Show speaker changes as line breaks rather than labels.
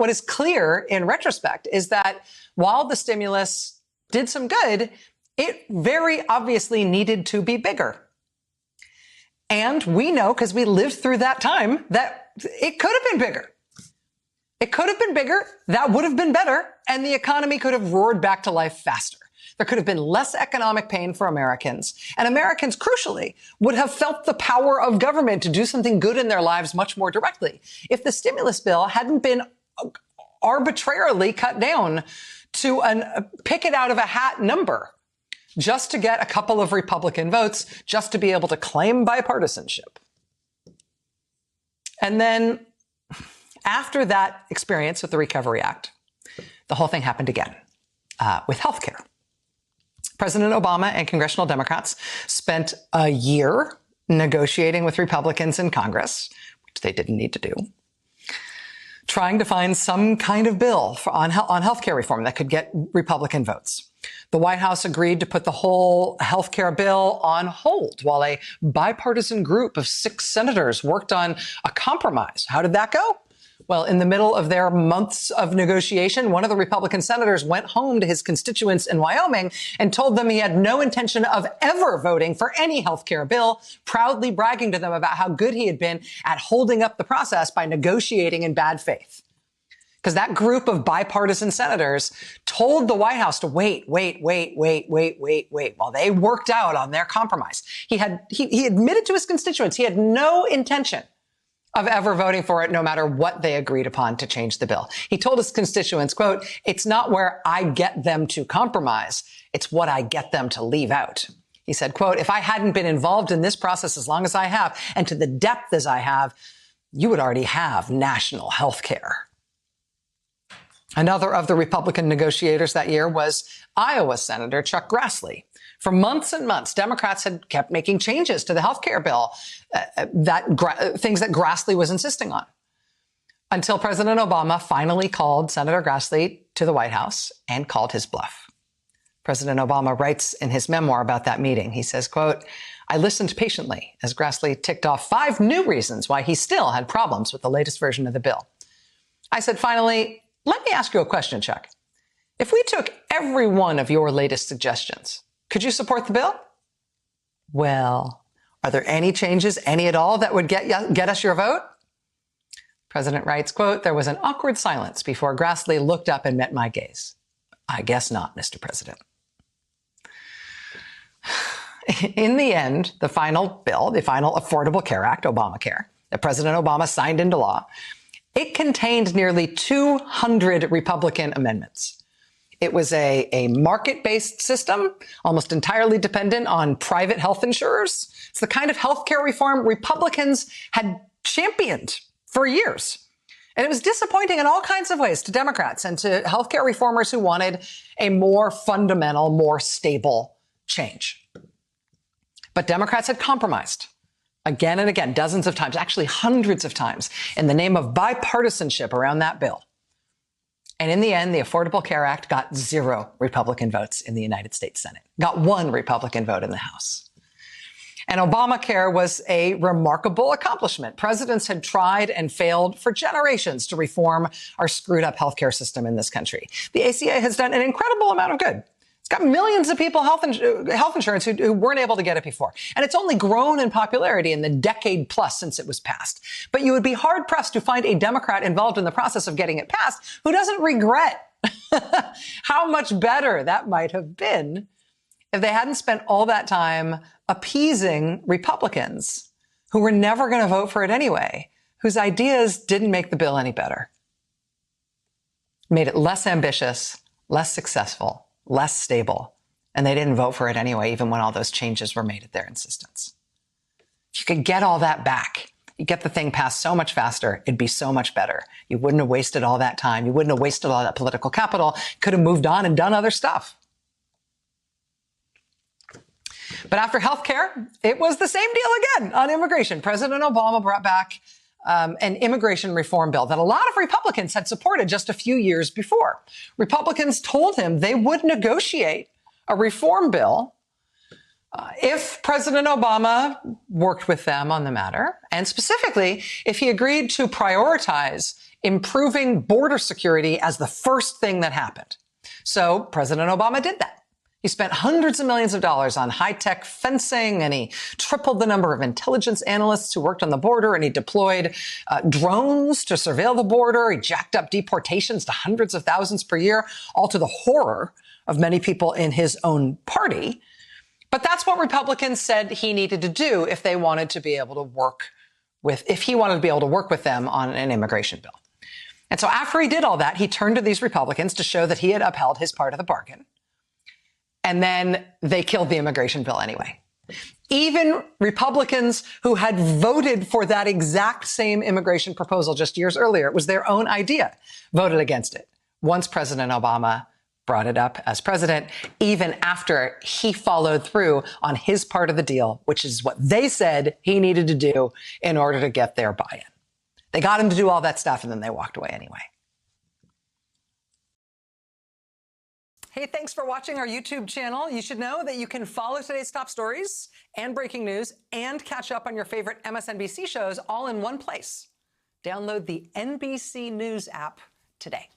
what is clear in retrospect is that while the stimulus did some good, it very obviously needed to be bigger. And we know, because we lived through that time, that it could have been bigger. It could have been bigger. That would have been better. And the economy could have roared back to life faster. There could have been less economic pain for Americans. And Americans, crucially, would have felt the power of government to do something good in their lives much more directly if the stimulus bill hadn't been arbitrarily cut down to a pick it out of a hat number just to get a couple of Republican votes, just to be able to claim bipartisanship. And then after that experience with the Recovery Act, the whole thing happened again with health care. President Obama and congressional Democrats spent a year negotiating with Republicans in Congress, which they didn't need to do, trying to find some kind of bill on health care reform that could get Republican votes. The White House agreed to put the whole health care bill on hold while a bipartisan group of 6 senators worked on a compromise. How did that go? Well, in the middle of their months of negotiation, one of the Republican senators went home to his constituents in Wyoming and told them he had no intention of ever voting for any health care bill, proudly bragging to them about how good he had been at holding up the process by negotiating in bad faith. Because that group of bipartisan senators told the White House to wait while they worked out on their compromise. He admitted to his constituents he had no intention of ever voting for it, no matter what they agreed upon to change the bill. He told his constituents, quote, "It's not where I get them to compromise, it's what I get them to leave out." He said, quote, "If I hadn't been involved in this process as long as I have, and to the depth as I have, you would already have national health care." Another of the Republican negotiators that year was Iowa Senator Chuck Grassley. For months and months, Democrats had kept making changes to the health care bill, things that Grassley was insisting on, until President Obama finally called Senator Grassley to the White House and called his bluff. President Obama writes in his memoir about that meeting. He says, quote, "I listened patiently as Grassley ticked off 5 new reasons why he still had problems with the latest version of the bill. I said, finally, let me ask you a question, Chuck. If we took every one of your latest suggestions, could you support the bill? Well, are there any changes, any at all, that would get us your vote?" President writes, quote, "There was an awkward silence before Grassley looked up and met my gaze. I guess not, Mr. President." In the end, the final bill, the final Affordable Care Act, Obamacare, that President Obama signed into law, it contained nearly 200 Republican amendments. It was a market-based system, almost entirely dependent on private health insurers. It's the kind of healthcare reform Republicans had championed for years. And it was disappointing in all kinds of ways to Democrats and to healthcare reformers who wanted a more fundamental, more stable change. But Democrats had compromised again and again, dozens of times, actually hundreds of times, in the name of bipartisanship around that bill. And in the end, the Affordable Care Act got 0 Republican votes in the United States Senate, got 1 Republican vote in the House. And Obamacare was a remarkable accomplishment. Presidents had tried and failed for generations to reform our screwed up healthcare system in this country. The ACA has done an incredible amount of good. It's got millions of people health insurance who weren't able to get it before. And it's only grown in popularity in the decade plus since it was passed. But you would be hard pressed to find a Democrat involved in the process of getting it passed who doesn't regret how much better that might have been if they hadn't spent all that time appeasing Republicans who were never going to vote for it anyway, whose ideas didn't make the bill any better, made it less ambitious, less successful, less stable, and they didn't vote for it anyway, even when all those changes were made at their insistence. If you could get all that back, you get the thing passed so much faster, it'd be so much better. You wouldn't have wasted all that time. You wouldn't have wasted all that political capital. Could have moved on and done other stuff. But after health care, it was the same deal again on immigration. President Obama brought back an immigration reform bill that a lot of Republicans had supported just a few years before. Republicans told him they would negotiate a reform bill if President Obama worked with them on the matter, and specifically if he agreed to prioritize improving border security as the first thing that happened. So President Obama did that. He spent hundreds of millions of dollars on high-tech fencing, and he tripled the number of intelligence analysts who worked on the border, and he deployed drones to surveil the border. He jacked up deportations to hundreds of thousands per year, all to the horror of many people in his own party. But that's what Republicans said he needed to do if they wanted to be able to work with, if he wanted to be able to work with them on an immigration bill. And so after he did all that, he turned to these Republicans to show that he had upheld his part of the bargain. And then they killed the immigration bill anyway. Even Republicans who had voted for that exact same immigration proposal just years earlier, it was their own idea, voted against it once President Obama brought it up as president, even after he followed through on his part of the deal, which is what they said he needed to do in order to get their buy-in. They got him to do all that stuff, and then they walked away anyway. Hey, thanks for watching our YouTube channel. You should know that you can follow today's top stories and breaking news and catch up on your favorite MSNBC shows all in one place. Download the NBC News app today.